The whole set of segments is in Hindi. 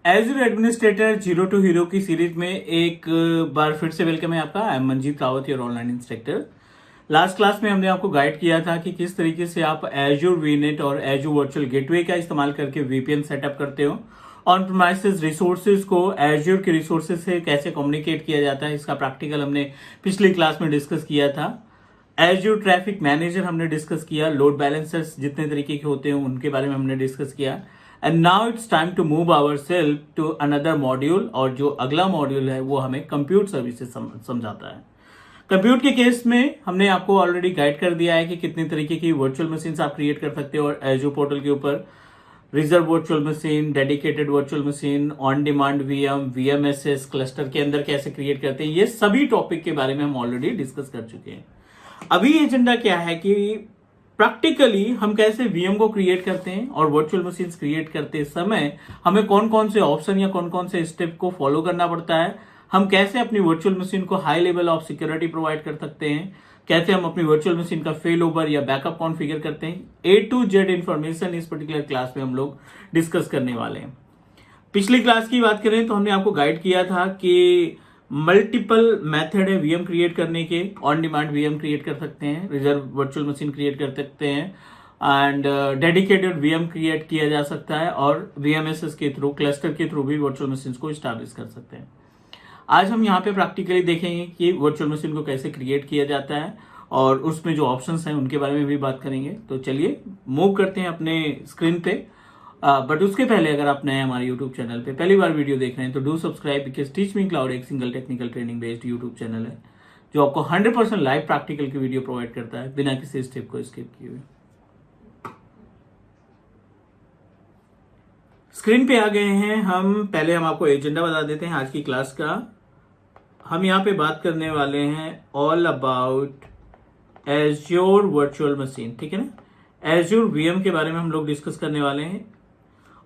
Azure administrator zero to hero की सीरीज में एक बार फिर से वेलकम है आपका। I am Manjeet Rawat, your online instructor. Last class में हमने आपको गाइड किया था कि किस तरीके से आप एजूर वीनेट और एजूर वर्चुअल गेटवे का इस्तेमाल करके वीपीएन सेटअप करते हो। ऑन प्रीमाइसेस रिसोर्सेज को एजूर के रिसोर्सेज से कैसे कम्युनिकेट किया जाता है, इसका प्रैक्टिकल हमने पिछली क्लास में डिस्कस किया था। एजूर ट्रैफिक मैनेजर हमने डिस्कस किया, लोड बैलेंसर्स जितने तरीके के होते हैं उनके बारे में हमने डिस्कस किया। And now it's time to move our self to another module, और जो अगला मॉड्यूल है वो हमें कंप्यूट सर्विसेज समझाता है। कंप्यूट के केस में हमने आपको ऑलरेडी गाइड कर दिया है कि कितने तरीके की वर्चुअल मशीन आप क्रिएट कर सकते हो, और एजूर पोर्टल के ऊपर reserve virtual machine, dedicated virtual machine, on demand VM, VMSS cluster के अंदर कैसे क्रिएट करते हैं, ये सभी टॉपिक के बारे में हम ऑलरेडी डिस्कस कर चुके हैं। अभी एजेंडा क्या है कि प्रैक्टिकली हम कैसे वीएम को क्रिएट करते हैं और वर्चुअल मशीन्स क्रिएट करते समय हमें कौन कौन से ऑप्शन या कौन कौन से स्टेप को फॉलो करना पड़ता है, हम कैसे अपनी वर्चुअल मशीन को high level of security provide कर सकते हैं, कैसे हम अपनी वर्चुअल मशीन का फेल ओवर या बैकअप कॉन्फ़िगर करते हैं। ए टू जेड इंफॉर्मेशन इस पर्टिकुलर क्लास में हम लोग डिस्कस करने वाले हैं। पिछली क्लास की बात करें तो हमने आपको गाइड किया था कि मल्टीपल मेथड है वीएम क्रिएट करने के। ऑन डिमांड वीएम क्रिएट कर सकते हैं, रिजर्व वर्चुअल मशीन क्रिएट कर सकते हैं, एंड डेडिकेटेड वीएम क्रिएट किया जा सकता है, और वीएमएसएस के थ्रू, क्लस्टर के थ्रू भी वर्चुअल मशीन को स्टैब्लिश कर सकते हैं। आज हम यहाँ पे प्रैक्टिकली देखेंगे कि वर्चुअल मशीन को कैसे क्रिएट किया जाता है और उसमें जो ऑप्शंस हैं उनके बारे में भी बात करेंगे। तो चलिए मूव करते हैं अपने स्क्रीन पे। बट उसके पहले अगर आप नए हमारे यूट्यूब चैनल पे पहली बार वीडियो देख रहे हैं तो do subscribe, because Teach me Cloud एक single technical training based YouTube channel है जो आपको 100% लाइव प्रैक्टिकल की वीडियो प्रोवाइड करता है बिना किसी स्टेप को स्किप किए हुए। स्क्रीन पे आ गए हैं हम। पहले हम आपको एजेंडा बता देते हैं आज की क्लास का। हम यहाँ पे बात करने वाले हैं all about azure virtual machine, ठीक है ना। एज्योर वीएम के बारे में हम लोग डिस्कस करने वाले हैं।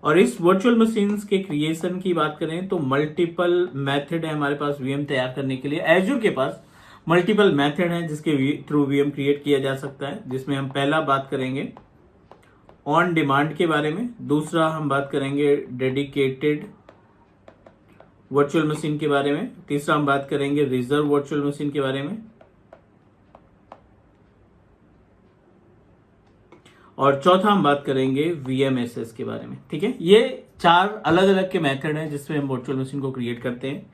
और इस वर्चुअल मशीन्स के क्रिएशन की बात करें तो मल्टीपल मेथड है हमारे पास वीएम तैयार करने के लिए। एजूर के पास मल्टीपल मेथड है जिसके थ्रू वीएम क्रिएट किया जा सकता है, जिसमें हम पहला बात करेंगे ऑन डिमांड के बारे में, दूसरा हम बात करेंगे डेडिकेटेड वर्चुअल मशीन के बारे में, तीसरा हम बात करेंगे रिजर्व वर्चुअल मशीन के बारे में, और चौथा हम बात करेंगे वीएमएसएस के बारे में। ठीक है, ये चार अलग अलग के मेथड हैं जिसमें हम वर्चुअल मशीन को क्रिएट करते हैं।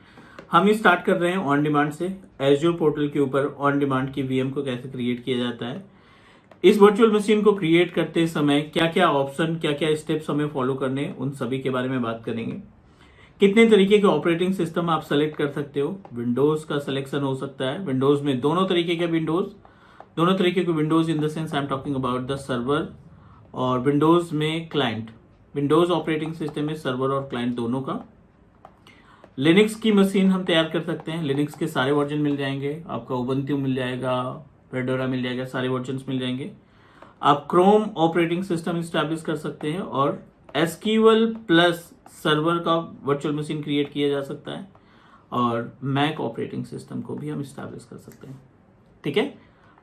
हम ये स्टार्ट कर रहे हैं ऑन डिमांड से। एजूर पोर्टल के ऊपर ऑन डिमांड की वीएम को कैसे क्रिएट किया जाता है, इस वर्चुअल मशीन को क्रिएट करते समय क्या क्या ऑप्शन, क्या क्या स्टेप्स हमें फॉलो करने हैं, उन सभी के बारे में बात करेंगे। कितने तरीके के ऑपरेटिंग सिस्टम आप सेलेक्ट कर सकते हो। विंडोज का सिलेक्शन हो सकता है। विंडोज में दोनों तरीके के Windows in the sense I am talking about the server, और विंडोज में क्लाइंट। विंडोज ऑपरेटिंग सिस्टम में सर्वर और क्लाइंट दोनों का। लिनक्स की मशीन हम तैयार कर सकते हैं। लिनक्स के सारे वर्जन मिल जाएंगे आपका, उबंटू मिल जाएगा, फेडोरा मिल जाएगा, सारे वर्जन मिल जाएंगे। आप क्रोम ऑपरेटिंग सिस्टम इस्टेब्लिश कर सकते हैं, और एसक्यूएल प्लस सर्वर का वर्चुअल मशीन क्रिएट किया जा सकता है, और मैक ऑपरेटिंग सिस्टम को भी हम इस्टेब्लिश कर सकते हैं। ठीक है,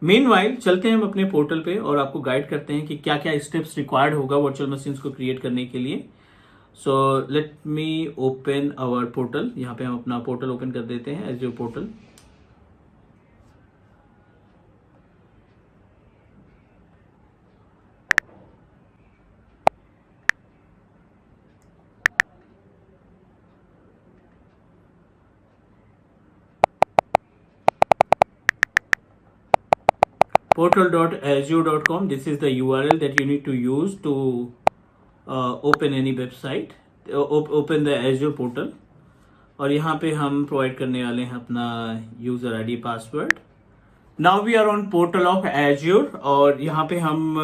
मीनवाइल चलते हैं हम अपने पोर्टल पे और आपको गाइड करते हैं कि क्या क्या स्टेप्स रिक्वायर्ड होगा वर्चुअल मशीन्स को क्रिएट करने के लिए। So let me open our portal. यहाँ पे हम अपना पोर्टल ओपन कर देते हैं, Azure portal. portal.azure.com, this is the URL that you need to use to open any website, open the Azure portal। और यहाँ पे हम प्रोवाइड करने वाले हैं अपना user ID, password. Now we are on portal of Azure, और यहाँ पे हम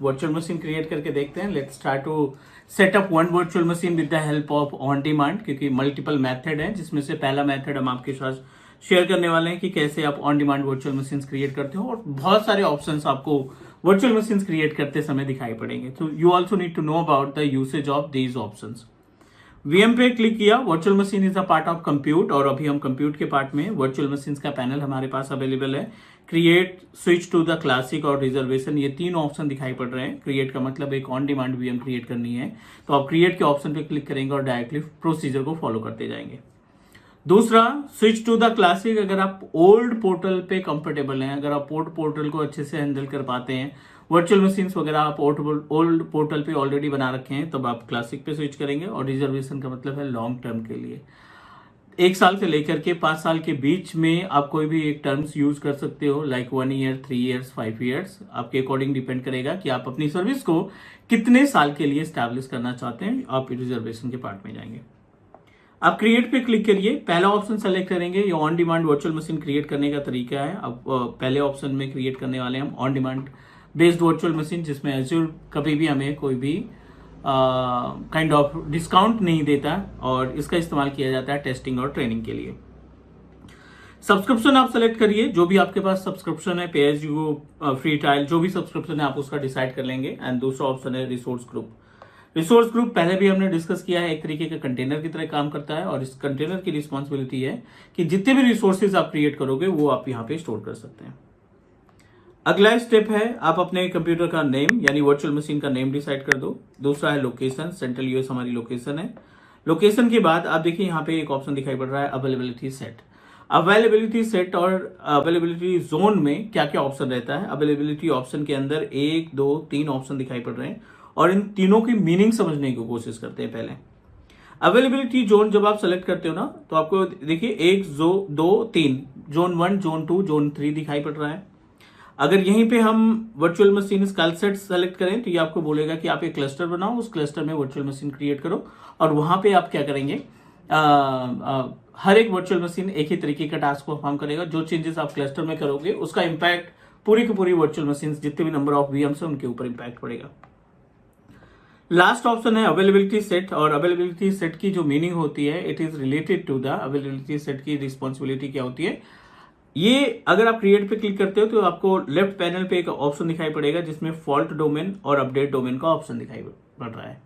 वर्चुअल मशीन क्रिएट करके देखते हैं। Let's try to set up one virtual machine with the help of on demand, क्योंकि मल्टीपल मेथड है जिसमें से पहला मेथड हम आपके साथ शेयर करने वाले हैं कि कैसे आप on demand virtual machines create करते हो, और बहुत सारे ऑप्शंस आपको वर्चुअल मशीन्स क्रिएट करते समय दिखाई पड़ेंगे। तो you also need to know about the usage of these options. VM पे क्लिक किया, virtual machine is a part of compute, और अभी हम कंप्यूट के पार्ट में वर्चुअल मशीन का पैनल हमारे पास अवेलेबल है। Create, switch to the classic और रिजर्वेशन, ये तीन ऑप्शन दिखाई पड़ रहे हैं। क्रिएट का मतलब एक ऑन डिमांड वीएम क्रिएट करनी है, तो आप क्रिएट के ऑप्शन पे क्लिक करेंगे और डायरेक्टली प्रोसीजर को फॉलो करते जाएंगे। दूसरा, स्विच टू द क्लासिक, अगर आप ओल्ड पोर्टल पे कंफर्टेबल हैं, अगर आप पोर्टल को अच्छे से हैंडल कर पाते हैं, वर्चुअल मशीन्स वगैरह आप ओल्ड पोर्टल पे ऑलरेडी बना रखे हैं, तब आप क्लासिक पे स्विच करेंगे। और रिजर्वेशन का मतलब है लॉन्ग टर्म के लिए, 1 साल से लेकर के 5 साल के बीच में आप कोई भी एक टर्म्स यूज कर सकते हो, लाइक 1 ईयर, 3 ईयर्स, 5 ईयर्स, आपके अकॉर्डिंग डिपेंड करेगा कि आप अपनी सर्विस को कितने साल के लिए स्टैब्लिश करना चाहते हैं। आप रिजर्वेशन के पार्ट में जाएंगे, आप क्रिएट पे क्लिक करिए, पहला ऑप्शन सेलेक्ट करेंगे। ये on demand virtual machine create करने का तरीका है। अब पहले ऑप्शन में क्रिएट करने वाले हम on demand based virtual machine, जिसमें एज्योर कभी भी हमें कोई भी काइंड ऑफ डिस्काउंट नहीं देता, और इसका इस्तेमाल किया जाता है टेस्टिंग और ट्रेनिंग के लिए। सब्सक्रिप्शन आप सेलेक्ट करिए, जो भी आपके पास सब्सक्रिप्शन है, pay as you go, free trial, जो भी सब्सक्रिप्शन है आप उसका डिसाइड कर लेंगे। एंड दूसरा ऑप्शन है रिसोर्स ग्रुप। रिसोर्स ग्रुप पहले भी हमने डिस्कस किया है, एक तरीके का कंटेनर की तरह काम करता है, और इस कंटेनर की रिस्पॉन्सिबिलिटी है कि जितने भी रिसोर्सेज आप क्रिएट करोगे वो आप यहाँ पे स्टोर कर सकते हैं। अगला स्टेप है, आप अपने कंप्यूटर का नेम यानी वर्चुअल मशीन का नेम डिसाइड कर दो। दूसरा है लोकेशन, सेंट्रल यूएस हमारी लोकेशन है। लोकेशन के बाद आप देखिए यहाँ पे एक ऑप्शन दिखाई पड़ रहा है अवेलेबिलिटी सेट। अवेलेबिलिटी सेट और अवेलेबिलिटी जोन में क्या क्या ऑप्शन रहता है। अवेलेबिलिटी ऑप्शन के अंदर 1, 2, 3 ऑप्शन दिखाई पड़ रहे हैं, और इन तीनों की मीनिंग समझने की कोशिश करते हैं। पहले अवेलेबिलिटी जोन जब आप सेलेक्ट करते हो ना, तो आपको देखिए 1, 2, 3 जोन 1, जोन 2, जोन 3 दिखाई पड़ रहा है। अगर यहीं पे हम वर्चुअल मशीन स्काइल सेट सेलेक्ट करें, तो ये आपको बोलेगा कि आप एक क्लस्टर बनाओ, उस क्लस्टर में वर्चुअल मशीन क्रिएट करो, और वहां पे आप क्या करेंगे, हर एक वर्चुअल मशीन एक ही तरीके का टास्क परफॉर्म करेगा। जो चेंजेस आप क्लस्टर में करोगे उसका इंपैक्ट पूरी की पूरी वर्चुअल मशीन जितने भी नंबर ऑफ वीएम्स है उनके ऊपर इंपैक्ट पड़ेगा। लास्ट ऑप्शन है अवेलेबिलिटी सेट, और अवेलेबिलिटी सेट की जो मीनिंग होती है, it is related to the availability set की रिस्पॉन्सिबिलिटी क्या होती है। ये अगर आप क्रिएट पे क्लिक करते हो तो आपको लेफ्ट पैनल पे एक ऑप्शन दिखाई पड़ेगा जिसमें फॉल्ट डोमेन और अपडेट डोमेन का ऑप्शन दिखाई पड़ रहा है।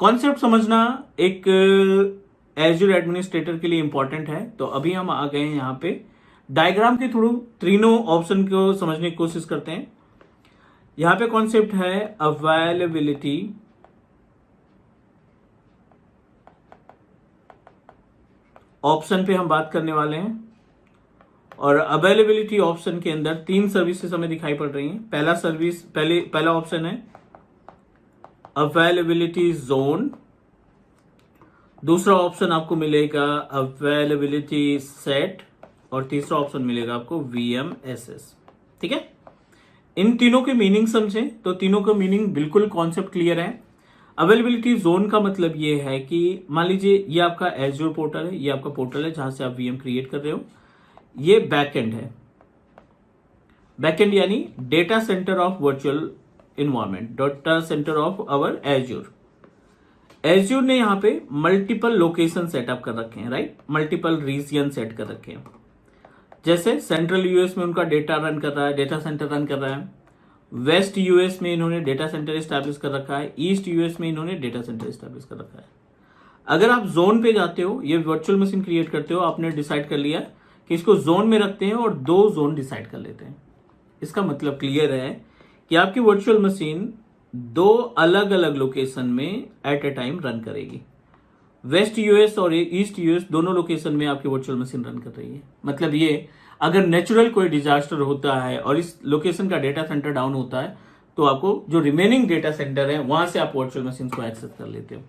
कॉन्सेप्ट समझना एक एज्योर एडमिनिस्ट्रेटर के लिए इंपॉर्टेंट है। तो अभी हम आ गए हैं यहाँ पे डायग्राम के थ्रू तीनों ऑप्शन को समझने की कोशिश करते हैं। यहाँ पे कॉन्सेप्ट है अवेलेबिलिटी, ऑप्शन पे हम बात करने वाले हैं, और अवेलेबिलिटी ऑप्शन के अंदर 3 सर्विसेज हमें दिखाई पड़ रही हैं। पहला ऑप्शन है अवेलेबिलिटी जोन, दूसरा ऑप्शन आपको मिलेगा अवेलेबिलिटी सेट, और तीसरा ऑप्शन मिलेगा आपको वीएमएसएस। ठीक है, इन तीनों के मीनिंग समझें तो तीनों का मीनिंग बिल्कुल कॉन्सेप्ट क्लियर है। अवेलेबिलिटी जोन का मतलब ये है कि मान लीजिए ये आपका एज्योर पोर्टल है, ये आपका पोर्टल है जहां से आप वीएम क्रिएट कर रहे हो। ये बैकएंड है, बैकएंड यानी data centre of virtual environment, data centre of our Azure. Azure ने यहाँ पे मल्टीपल लोकेशन सेटअप कर रखे हैं, राइट, मल्टीपल रीजन सेट कर रखे हैं। जैसे सेंट्रल यूएस में उनका डेटा रन कर रहा है, डेटा सेंटर रन कर रहा है। वेस्ट यूएस में इन्होंने डेटा सेंटर स्टैब्लिश कर रखा है। ईस्ट यूएस में इन्होंने डेटा सेंटर स्टैब्लिश कर रखा है। अगर आप जोन पे जाते हो, ये वर्चुअल मशीन क्रिएट करते हो, आपने डिसाइड कर लिया कि इसको जोन में रखते हैं और 2 जोन डिसाइड कर लेते हैं। इसका मतलब क्लियर है कि आपकी वर्चुअल मशीन 2 अलग अलग लोकेशन में एट ए टाइम रन करेगी। वेस्ट यूएस और ईस्ट यूएस दोनों लोकेशन में आपकी वर्चुअल मशीन रन कर रही है। मतलब ये अगर नेचुरल कोई डिजास्टर होता है और इस लोकेशन का डेटा सेंटर डाउन होता है, तो आपको जो रिमेनिंग डेटा सेंटर है वहां से आप वर्चुअल मशीन को एक्सेस कर लेते हो।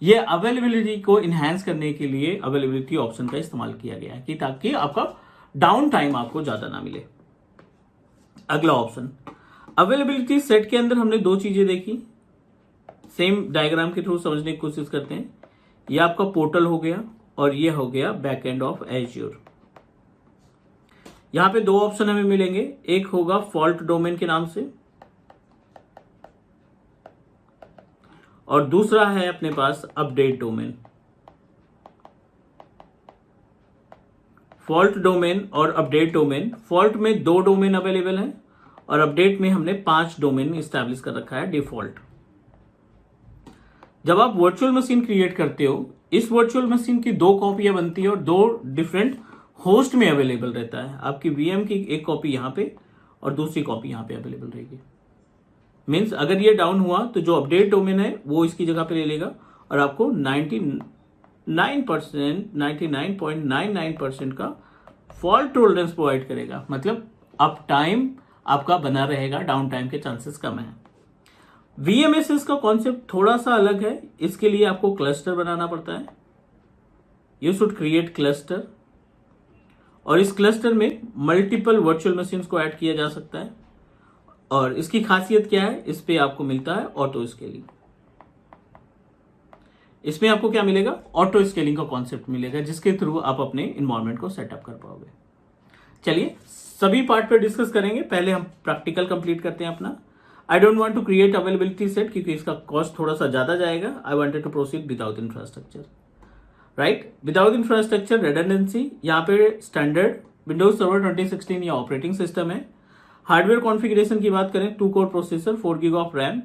ये अवेलेबिलिटी को इनहैंस करने के लिए अवेलेबिलिटी ऑप्शन का इस्तेमाल किया गया है कि ताकि आपका डाउन टाइम आपको ज्यादा ना मिले। अगला ऑप्शन अवेलेबिलिटी सेट के अंदर हमने 2 चीजें देखी, सेम डायग्राम के थ्रू समझने की कोशिश करते हैं। ये आपका पोर्टल हो गया और ये हो गया बैकएंड ऑफ एज्योर। यहां पे 2 ऑप्शन हमें मिलेंगे, एक होगा फॉल्ट डोमेन के नाम से और दूसरा है अपने पास अपडेट डोमेन। फॉल्ट डोमेन और अपडेट डोमेन, फॉल्ट में 2 डोमेन अवेलेबल हैं और अपडेट में हमने 5 डोमेन स्टैब्लिश कर रखा है डिफॉल्ट। जब आप वर्चुअल मशीन क्रिएट करते हो, इस वर्चुअल मशीन की 2 कॉपियां बनती है और 2 डिफरेंट होस्ट में अवेलेबल रहता है। आपकी वीएम की एक कॉपी यहाँ पे और दूसरी कॉपी यहाँ पे अवेलेबल रहेगी। मीन्स अगर ये डाउन हुआ तो जो अपडेट डोमेन है वो इसकी जगह पे ले लेगा और आपको 99.99% का फॉल्ट टॉलरेंस प्रोवाइड करेगा। मतलब अप टाइम आपका बना रहेगा, डाउन टाइम के चांसेस कम है। वीएमएसएस का कॉन्सेप्ट थोड़ा सा अलग है। इसके लिए आपको क्लस्टर बनाना पड़ता है। यू शुड क्रिएट क्लस्टर और इस क्लस्टर में मल्टीपल वर्चुअल मशीन्स को ऐड किया जा सकता है। और इसकी खासियत क्या है, इस पे आपको मिलता है ऑटो स्केलिंग। इसमें आपको क्या मिलेगा, ऑटो स्केलिंग का कॉन्सेप्ट मिलेगा, जिसके थ्रू आप अपने इन्वायरमेंट को सेटअप कर पाओगे। चलिए सभी पार्ट पे डिस्कस करेंगे। पहले हम प्रैक्टिकल कंप्लीट करते हैं अपना। I don't want to create availability set क्योंकि इसका कॉस्ट थोड़ा सा ज्यादा जाएगा। I wanted to proceed without infrastructure, right. Without infrastructure redundancy, यहाँ पे स्टैंडर्ड विंडोज सर्वर 2016 या ऑपरेटिंग सिस्टम है। हार्डवेयर कॉन्फ़िगरेशन की बात करें, 2 core processor, 4 GB of RAM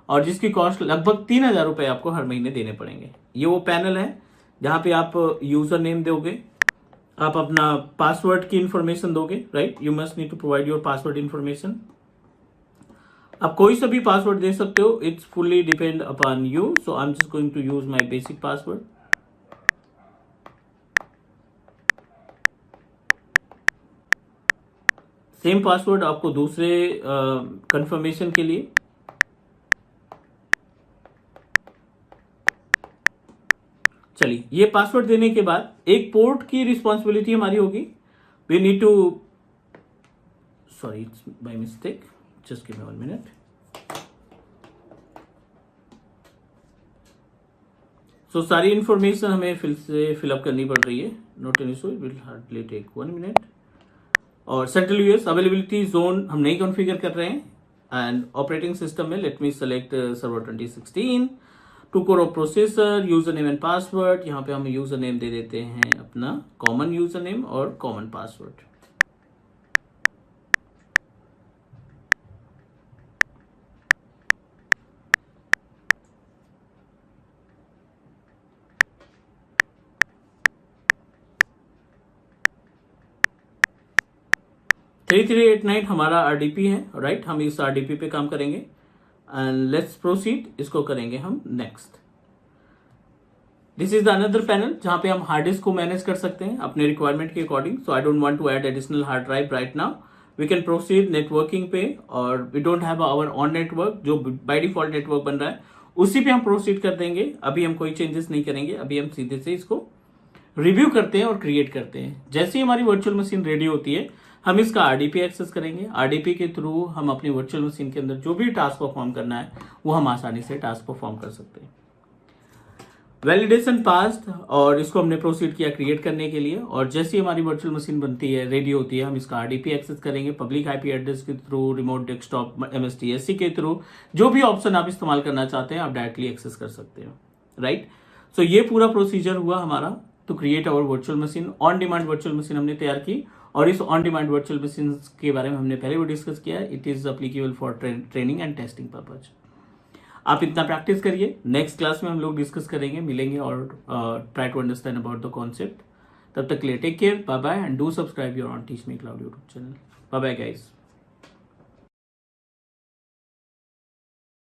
और जिसकी कॉस्ट लगभग 3000 रुपए आपको हर महीने देने पड़ेंगे। ये वो पैनल है जहां पे आप यूजर नेम दोगे, आप अपना पासवर्ड की इंफॉर्मेशन दोगे, right. You must need to provide your password information. आप कोई सा भी पासवर्ड दे सकते हो, it's fully depend upon you. So I am just going to use my basic password. Same password आपको दूसरे कंफर्मेशन के लिए। चलिए, ये पासवर्ड देने के बाद एक पोर्ट की रिस्पॉन्सिबिलिटी हमारी होगी। We need to, sorry it's by mistake, just give me 1 minute. So सारी इंफॉर्मेशन हमें फिर से फिलअप करनी पड़ रही है। Not an issue, will hardly take 1 minute. और सेंट्रल यूएस अवेलेबिलिटी जोन हम नहीं कॉन्फ़िगर कर रहे हैं। एंड ऑपरेटिंग सिस्टम में let me select server 2016, 2 core of processor, user name and password. यहाँ पे हम यूजर नेम दे देते हैं अपना कॉमन यूजर नेम और कॉमन पासवर्ड। थ्री 3389 हमारा आरडीपी है, राइट। हम इस आरडीपी पे काम करेंगे एंड लेट्स प्रोसीड। इसको करेंगे हम next. This is the another panel जहां पे हम हार्ड डिस्क को मैनेज कर सकते हैं अपने रिक्वायरमेंट के according. So I don't want to add additional hard drive right now. We can proceed networking पे, और we don't have our own network, जो बाय डिफॉल्ट नेटवर्क बन रहा है उसी पे हम प्रोसीड कर देंगे। अभी हम कोई चेंजेस नहीं करेंगे। अभी हम सीधे से इसको रिव्यू करते हैं और क्रिएट करते हैं। जैसे ही हमारी वर्चुअल मशीन रेडी होती है, हम इसका आरडीपी एक्सेस करेंगे। आरडीपी के थ्रू हम अपनी वर्चुअल मशीन के अंदर जो भी टास्क परफॉर्म करना है वो हम आसानी से टास्क परफॉर्म कर सकते हैं। वैलिडेशन पास्ड और इसको हमने प्रोसीड किया क्रिएट करने के लिए। और जैसे ही हमारी वर्चुअल मशीन बनती है, रेडी होती है, हम इसका आरडीपी एक्सेस करेंगे पब्लिक आईपी एड्रेस के थ्रू, रिमोट डेस्कटॉप एमएसटीएससी के थ्रू। जो भी ऑप्शन आप इस्तेमाल करना चाहते हैं आप डायरेक्टली एक्सेस कर सकते हैं, राइट। सो ये पूरा प्रोसीजर हुआ हमारा to create our virtual machine. On demand virtual machine हमने तैयार की और इस ऑन डिमांड वर्चुअल मशीन के बारे में हमने पहले भी डिस्कस किया है। It is applicable for training and testing purpose. आप इतना प्रैक्टिस करिए। नेक्स्ट क्लास में हम लोग डिस्कस करेंगे, मिलेंगे और try to understand about the concept. तब तक के लिए take care, bye bye and do subscribe your own teach me cloud YouTube channel. Bye bye guys.